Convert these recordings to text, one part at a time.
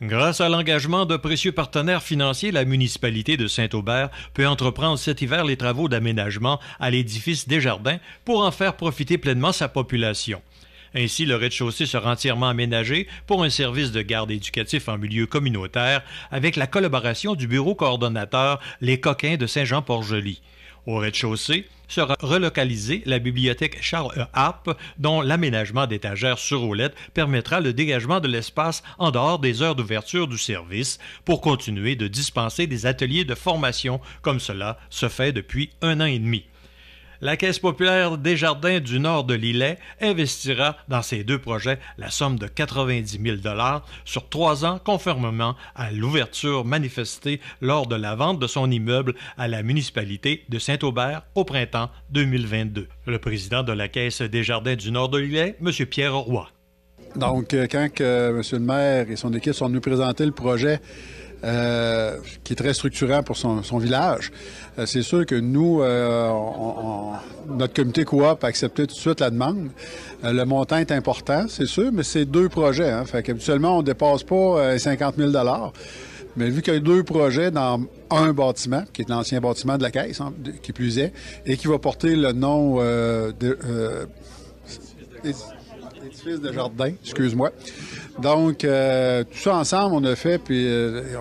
Grâce à l'engagement de précieux partenaires financiers, la municipalité de Saint-Aubert peut entreprendre cet hiver les travaux d'aménagement à l'édifice Desjardins pour en faire profiter pleinement sa population. Ainsi, le rez-de-chaussée sera entièrement aménagé pour un service de garde éducatif en milieu communautaire avec la collaboration du bureau coordonnateur Les Coquins de Saint-Jean-Port-Joli. Au rez-de-chaussée sera relocalisée la bibliothèque Charles Harpe, dont l'aménagement d'étagères sur roulettes permettra le dégagement de l'espace en dehors des heures d'ouverture du service pour continuer de dispenser des ateliers de formation comme cela se fait depuis 1 an et demi. La Caisse populaire Desjardins du Nord de l'Îlet investira dans ces 2 projets la somme de 90 000 $ sur 3 ans, conformément à l'ouverture manifestée lors de la vente de son immeuble à la municipalité de Saint-Aubert au printemps 2022. Le président de la Caisse Desjardins du Nord de l'Îlet, M. Pierre Roy. Donc, quand M. le maire et son équipe sont venus présenter le projet, qui est très structurant pour son village. C'est sûr que nous, notre comité coop a accepté tout de suite la demande. Le montant est important, c'est sûr, mais c'est 2 projets. Hein. Fait qu'habituellement, on ne dépasse pas 50 000 $. Mais vu qu'il y a 2 projets dans un bâtiment, qui est l'ancien bâtiment de la Caisse, hein, qui plus est, et qui va porter le nom édifice Desjardins, excuse-moi. Donc, tout ça ensemble, on a fait, puis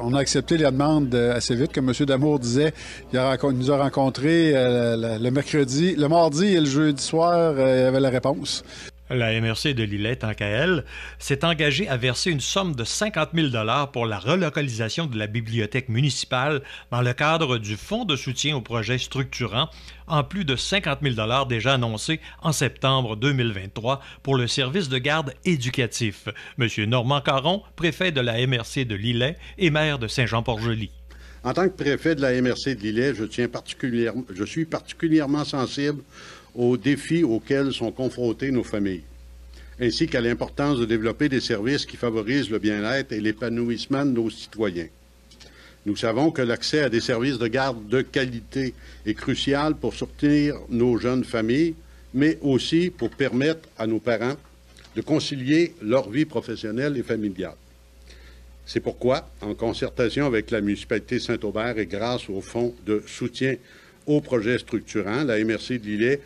on a accepté la demande assez vite. Comme M. Damour disait, il nous a rencontrés le mercredi, le mardi et le jeudi soir, il y avait la réponse. La MRC de l'Îlet, tant qu'à elle, s'est engagée à verser une somme de 50 000 $ pour la relocalisation de la bibliothèque municipale dans le cadre du Fonds de soutien aux projets structurants, en plus de 50 000 $ déjà annoncés en septembre 2023 pour le service de garde éducatif. M. Normand Caron, préfet de la MRC de l'Îlet et maire de Saint-Jean-Port-Joli. En tant que préfet de la MRC de l'Îlet, je suis particulièrement sensible aux défis auxquels sont confrontées nos familles, ainsi qu'à l'importance de développer des services qui favorisent le bien-être et l'épanouissement de nos citoyens. Nous savons que l'accès à des services de garde de qualité est crucial pour soutenir nos jeunes familles, mais aussi pour permettre à nos parents de concilier leur vie professionnelle et familiale. C'est pourquoi, en concertation avec la municipalité de Saint-Aubert et grâce au Fonds de soutien aux projets structurants, la MRC de l'Îlet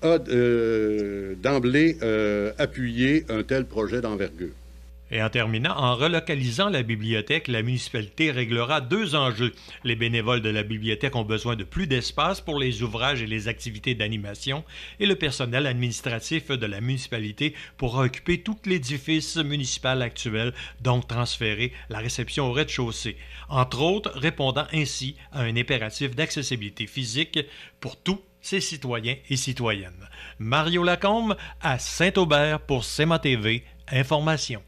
a d'emblée appuyé un tel projet d'envergure. Et en terminant, en relocalisant la bibliothèque, la municipalité réglera 2 enjeux. Les bénévoles de la bibliothèque ont besoin de plus d'espace pour les ouvrages et les activités d'animation et le personnel administratif de la municipalité pourra occuper tout l'édifice municipal actuel, donc transférer la réception au rez-de-chaussée. Entre autres, répondant ainsi à un impératif d'accessibilité physique pour tous ses citoyens et citoyennes. Mario Lacombe à Saint-Aubert pour CMA TV Information.